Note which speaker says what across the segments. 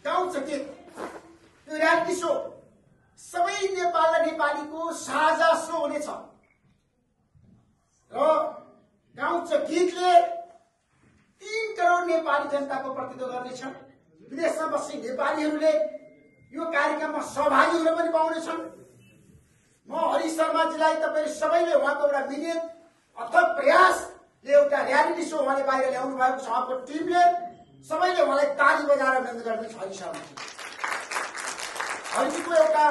Speaker 1: गाउँछ गीत यो रियालिटी सो सबै नेपाल र नेपालीको साझा सो हुनेछ र गाउँछ गीतले 3 करोड नेपाली जनताको प्रतिनिधित्व गर्नेछ। विदेशमा बस्ने नेपालीहरूले यो कार्यक्रममा सहभागी हुन पनि पाउनेछन्। म हरि शर्माजीलाई तपाईहरु सबैले उहाँको एउटा मिहिनेत अथक प्रयासले एउटा रियालिटी सो उहाँले बाहिर ल्याउनु भएको छ। उहाँको टिमले सबैले उहाँलाई ताली बजाएर अभिनन्दन गर्दैछ। हरि शर्माजी हरिजीको एउटा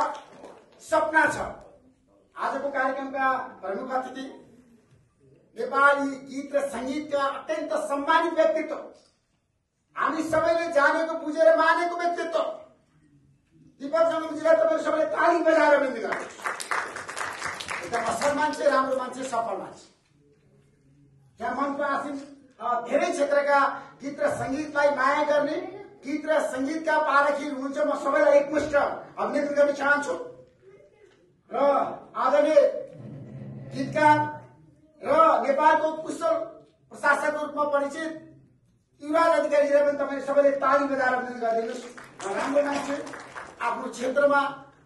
Speaker 1: सपना छ। आजको कार्यक्रमका प्रमुख अतिथि नेपाली गीत र संगीतका अत्यन्त सम्मानित व्यक्तित्व, हामी सबैले जानेको बुझेर मानेको व्यक्तित्व दीपक जङ्गमजीलाई तपाईहरु सबैले ताली बजाएर अभिनन्दन गर्नुहोस्। एकदम असल मान्छे, राम्रो मान्छे, सफल मान्छे, यहाँ मनको आसिन धेरै क्षेत्रका गीत र संगीतलाई माया गर्ने, गीत र संगीतका पारखी हुनुहुन्छ। म सबैलाई एकमुष्ट अभिनन्दन गर्न चाहन्छु र आदरणीय गीतकार र नेपालको कुशल प्रशासकको रूपमा परिचित युवराज अधिकारीलाई पनि तपाईले सबैले ताली बजाएर अभिनन्दन गरिदिनुहोस्। राम्रो मान्छे, आफ्नो क्षेत्रमा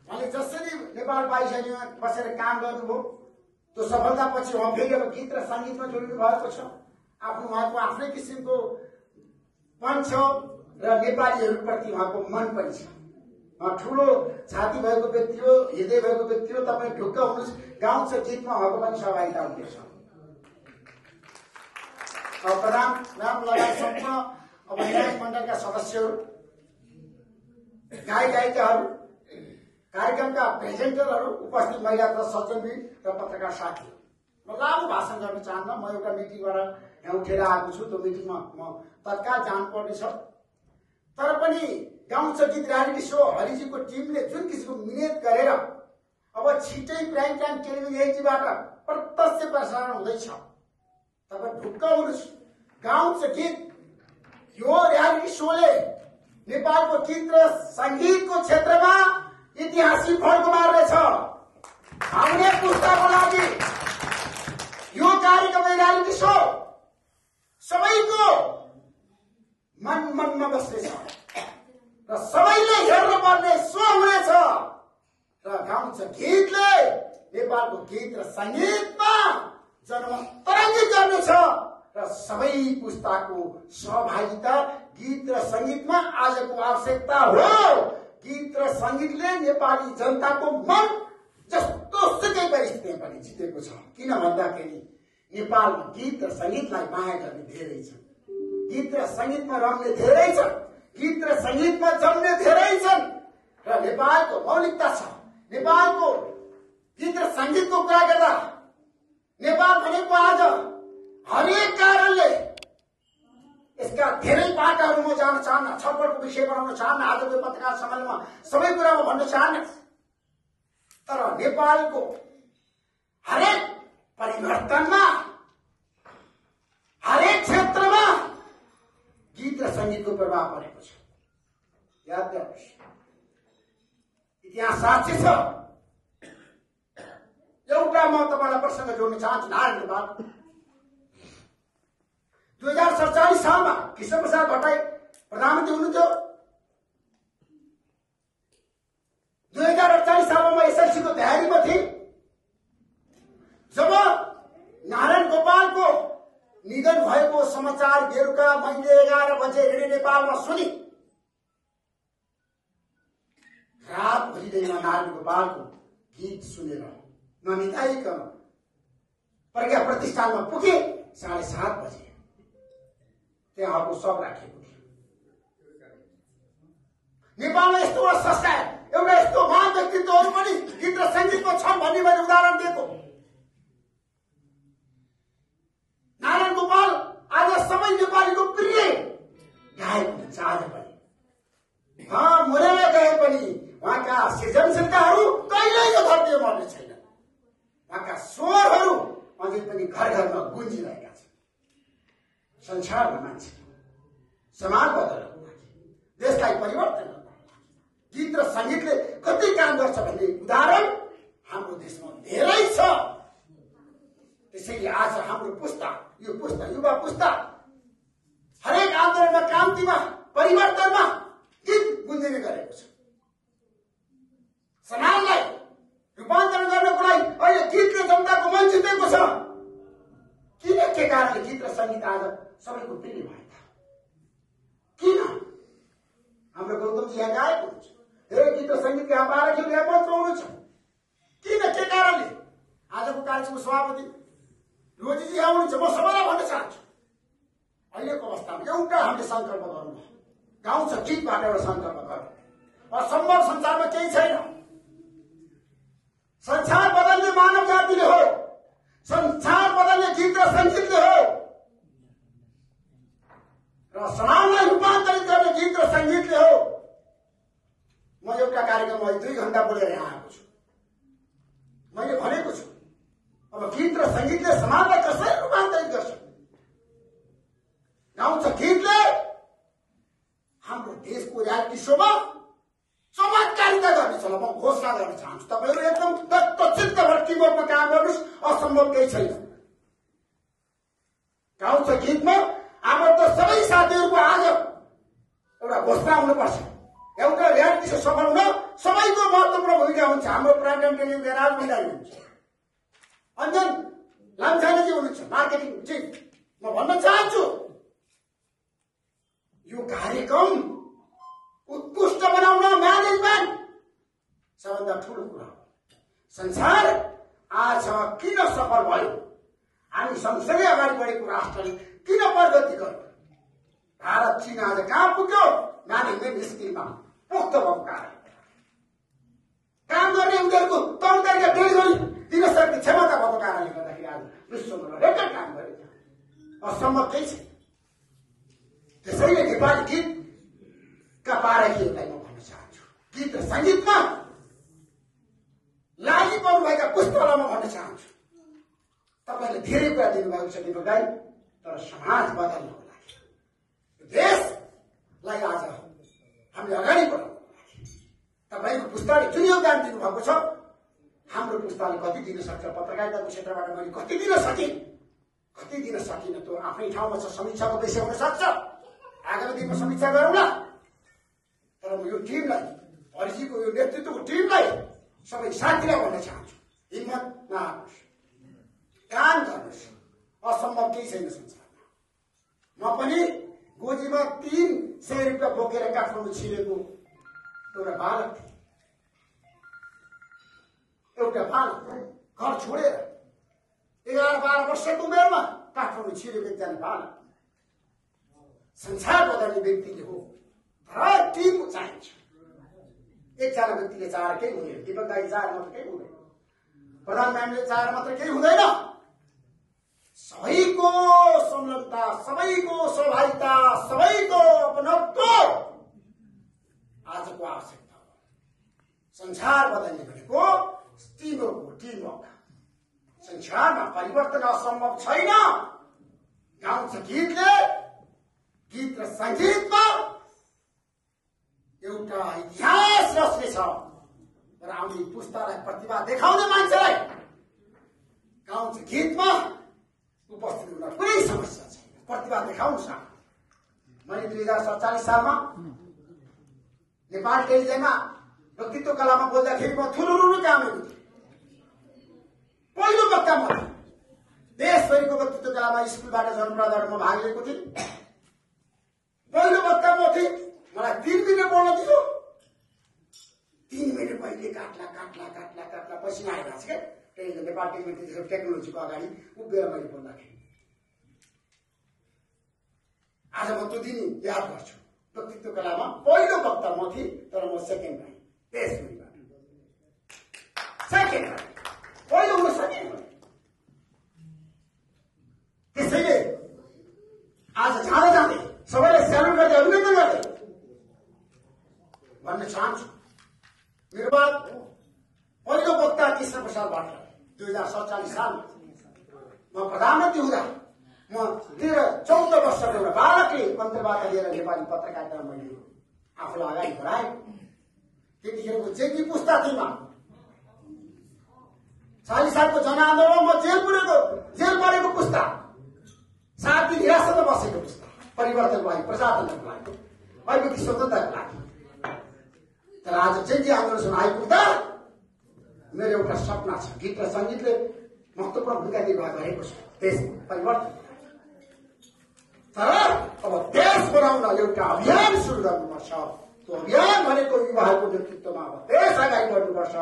Speaker 1: उहाँले जसरी नेपाल वायुसेनामा बसेर काम गर्नुभयो त्यो सफलतापछि उहाँ फेरि अब गीत र संगीतमा जोडिनु भएको छ। आफ्नो उहाँको आफ्नै किसिमको मन छ र नेपालीहरूप्रति उहाँको मन पनि छ। ठुलो छाती भएको व्यक्ति हो, हृदय भएको व्यक्ति हो। तपाईँ ढुक्क हुनुहोस्, गाउँछ गीतमा उहाँको पनि सहभागिता हुनेछ। प्रधान नाम लगायत सम्पूर्ण अब न्यायिक मण्डलका सदस्यहरू, गायक गायिकाहरू, कार्यक्रमका प्रेजेन्टरहरू, उपस्थित महिला तथा सज्जनबिन र पत्रकार साथी, म लामो भाषण गर्न चाहन्न। म एउटा मिटिङबाट यहाँ उठेर आएको छु। त्यो मिटिङमा म तत्काल जानुपर्नेछ। तर पनि गाउँछ गीत रियालिटी सो हरिजीको टिमले जुन किसिमको मिहिनेत गरेर अब छिटै प्राइम टाइम टेलिभिजन एचडीबाट प्रत्यक्ष प्रसारण हुँदैछ। तपाईँ ढुक्क हुनुहोस्, गाउँछ गीत यो रियालिटी सोले नेपालको गीत र संगीतको क्षेत्रमा ऐतिहासिक फड्को मार्नेछ। आउने पुस्ताको लागि यो कार्यक्रम रियालिटी सो सबैको मनमा बस्नेछ र सबैले हेर्नु पर्ने सो हुनेछ र गाउँछ गीतले नेपालको गीत र संगीतमा जनमतरङ्गित गर्नेछ र सबै पुस्ताको सहभागिता गीत र संगीतमा आजको आवश्यकता हो। गीत र संगीतले नेपाली जनताको मन जस्तो सुकै परिस्थितिमा पनि जितेको छ। किन भन्दाखेरि नेपालमा गीत र संगीतलाई माया गर्ने धेरै छन्, गीत र संगीतमा रम्ने धेरै छन्, गीत र संगीतमा जम्ने धेरै छन् र नेपालको मौलिकता छ। नेपालको गीत र संगीतको कुरा गर्दा नेपाल भनेको आज हरेक कारणले यसका धेरै पाटाहरू म जान चाहन्न, छलफलको विषय बनाउन चाहन्न, आजको पत्रकार सम्मेलनमा सबै कुरा म भन्न चाहन्न। तर नेपालको हरेक परिवर्तनमा, हरेक क्षेत्रमा गीत र संगीतको प्रभाव परेको छ। याद गर्नुहोस्, इतिहास साक्षी छ। एउटा म तपाईलाई प्रसङ्ग जोड्न चाहन्छु। नारायण गोपाल 2047 सालमा कृष्ण प्रसाद भट्टराई प्रधानमन्त्री हुनुहुन्थ्यो। 2048 सालमा म एसएलसीको तयारीमा थिएँ। जब नारायण गोपालको निधन भएको समाचार बेलुका मैले 11 बजे रेडियो नेपालमा सुनि, रात भरिदैमा नारायण गोपालको गीत सुनेर ननिदाइकन प्रज्ञा प्रतिष्ठानमा पुगे। 7:30 बजे त्यहाँको सब राखिएको थियो। नेपालमा यस्तो एउटा संस्था, एउटा यस्तो महान व्यक्तित्वहरू पनि गीत र संगीतमा छन् भन्ने मैले उदाहरण दिएको। नारायण गोपाल आज सबै नेपालीको प्रिय गायक हुनुहुन्छ। आज पनि मरेर गए पनि उहाँका सृजनशीलताहरू कहिल्यै यो धरतीमा मर्ने छैन। उहाँका स्वरहरू अझै पनि घर घरमा गुन्जिरहेका छन्। संसारमा मान्छे समाज बदल्नको लागि, देशलाई परिवर्तन गर्नको लागि गीत र संगीतले कति काम गर्छ भन्ने उदाहरण हाम्रो देशमा धेरै छ। त्यसैले आज हाम्रो पुस्ता, यो पुस्ता, युवा पुस्ता हरेक आन्दोलनमा, क्रान्तिमा, परिवर्तनमा गीत गुन्ज दिने गरेको छ। समाजलाई रूपान्तरण गर्नको लागि अहिले गीत र जनताको मन जितेको छ। किन के कारणले गीत र सङ्गीत आज सबैको प्रिय भयो त? किन? हाम्रो गौतमजी यहाँ गाएको हुन्छ, धेरै गीत र सङ्गीत यहाँ बालकहरू यहाँ पढ्नुहुन्छ। किन के कारणले? आजको कार्यक्रमको सभापति रोजीजी आउनुहुन्छ। म सबैलाई भन्न चाहन्छु, अहिलेको अवस्थामा एउटा हामीले सङ्कल्प गरौँ न, गाउँ छ गीतबाट एउटा सङ्कल्प गरौँ। असम्भव संसारमा केही छैन। संसार बदल्ने मानव जातिले हो, संसार बदल्ने गीत र सङ्गीतले हो, र समाजलाई रूपान्तरित गर्ने गीत र सङ्गीतले हो। म एउटा कार्यक्रममा 2 घण्टा बोलेर यहाँ आएको छु। मैले भनेको छु अब गीत र सङ्गीतले समाजलाई कसरी रूपान्तरित गर्छ? गाउँछ गीतले हाम्रो देशको रियालिटी सोमा चमत्कारिता गर्नेछ। म घोषणा गर्न चाहन्छु, तपाईँहरू एकदम तत्चित्त भएर टिमवर्कमा काम गर्नुहोस्। असम्भव केही छैन। गाउँछ गीतमा हाम्रो त सबै साथीहरूको आज एउटा घोषणा हुनुपर्छ। एउटा रियालिटी सो सफल हुन सबैको महत्त्वपूर्ण भूमिका हुन्छ। हाम्रो प्राइम टेलिभिजन राज भण्डारी हुनुहुन्छ, अञ्जन लामछानेजी हुनुहुन्छ, मार्केटिङ चिफ। म भन्न चाहन्छु यो कार्यक्रम उत्कृष्ट बनाउन म्यानेजमेन्ट सबभन्दा ठुलो कुरा हो। संसार आज किन सफल भयो? हामी सँगसँगै अगाडि बढेको राष्ट्रले किन प्रगति गर्यो? भारत चीन आज कहाँ पुग्यो? म्यानेजमेन्ट स्किलमा पोख्त भएको कारण। काम गर्ने उनीहरूको तौर तरिका डेलिभरी दिन सक्ने क्षमता भएको कारणले गर्दाखेरि आज विश्वमा रेकर्ड काम गरेको छ। असम्भव केही छैन। त्यसैले नेपाली गीतका पारखीहरूलाई म भन्न चाहन्छु, गीत र सङ्गीतमा लागि पर्नुभएका पुस्तकलाई म भन्न चाहन्छु, तपाईँले धेरै कुरा दिनुभएको छ दिपक दाइ, तर समाज बदल्नको लागि, देशलाई आज हामीले अगाडि बढाउनको लागि तपाईँको पुस्ताले जुन योगदान दिनुभएको छ, हाम्रो पुस्ताले कति दिन सक्छ? पत्रकारिताको क्षेत्रबाट मैले कति दिन सकेँ, कति दिन सकिनँ त्यो आफ्नै ठाउँमा छ। समीक्षाको विषय हुन सक्छ, आगामी दिनमा समीक्षा गरौँला। तर म यो टिमलाई, हरिजीको यो नेतृत्वको टिमलाई, सबै साथीलाई भन्न चाहन्छु, हिम्मत नहार्नुहोस्, काम गर्नुहोस्। असम्भव केही छैन संसारमा। म पनि गोजीमा 300 रुपियाँ बोकेर काठमाडौँ छिरेको एउटा बालक थिएँ। एउटा बालक घर छोडेर 11-12 वर्षको उमेरमा काठमाडौँ छिरेको एकजना बालक। संसार बदल्ने व्यक्तिले हो, तर टिम चाहिन्छ। एकजना व्यक्तिले चाहेर केही हुँदैन, दिपक दाइ चाहेर मात्र केही हुँदैन, प्रधानमन्त्रीले चाहेर मात्र केही हुँदैन। सबैको संलग्नता, सबैको सहभागिता, सबैको अपनत्व आजको आवश्यकता हो। संसार बदल्ने भनेको टिमवर्क। संसारमा परिवर्तन असम्भव छैन। गाउँछ गीतले, गीत र सङ्गीतमा एउटा इतिहास रच्नेछ। र आउने पुस्तालाई प्रतिभा देखाउने मान्छेलाई गाउँछ गीतमा उपस्थित हुन कुनै समस्या छैन। प्रतिभा देखाउनुहोस्। मैले 2047 सालमा नेपाल टेलिभिजनमा व्यक्तित्व कलामा बोल्दाखेरि म थुरुरु कामेको थिएँ। पहिलो वक्ता म थिएँ। देशभरिको व्यक्तित्व कलामा स्कुलबाट जनप्रदानमा म भाग लिएको थिएँ। पहिलो वक्ता म थिएँ। मलाई 3 मिनट बोल्न दियो। 3 मिनट पहिले काट्ला पसिना आइरहेको छ क्या नेपाल टेलिभिजन टेक्नोलोजीको अगाडि उभिएर मैले बोल्दाखेरि। आज म त्यो दिन याद गर्छु। व्यक्तित्व कलामा पहिलो वक्ता म थिएँ, तर म सेकेन्ड भएँ। देशभरिबाट सेकेन्ड भएँ, पहिलो हुन सकेन। त्यसैले आज जाँदै जाँदै सबैलाई स्यालुट गर्दै अभिनन्दन गर्दै भन्न चाहन्छु, मेरो बाद पहिलो वक्ता कृष्ण प्रसाद भट्टराई 2047 सालमा म प्रधानमन्त्री हुँदा म 13-14 वर्षको एउटा बालकले अन्तर्वार्ता लिएर नेपाली पत्रकारितामा मैले आफूलाई अगाडि बढाएँ। त्यतिखेरको जेपी पुस्ता थिएँ। 40 सालको जनआन्दोलनमा म जेल परेको पुस्ता, 7 दिन हिरासतमा बसेको पुस्ता, परिवर्तनको लागि, प्रजातन्त्रको लागि, अहिलेको स्वतन्त्रताको लागि। तर आज चेन्जी आन्दोलनसम्म आइपुग्दा मेरो एउटा सपना छ। गीत र संगीतले महत्त्वपूर्ण भूमिका निर्वाह गरेको छ देश परिवर्तन। तर अब देश बनाउन एउटा अभियान सुरु गर्नुपर्छ। त्यो अभियान भनेको युवाहरूको नेतृत्वमा अब देश अगाडि बढ्नुपर्छ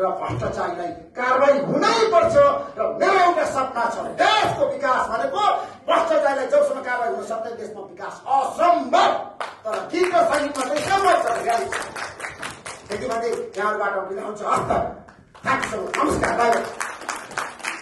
Speaker 1: र भ्रष्टाचारीलाई कारवाही हुनै पर्छ। र मेरो एउटा सपना छ, देशको विकास भनेको भ्रष्टाचारीलाई जबसम्म कारवाही हुन सक्दैन देशमा विकास असम्भव। तर गीत र संगीतमा चाहिँ सम्भव छ। त्यति भन्दै यहाँबाट बिदा हुन्छ। हस्त नमस्कार।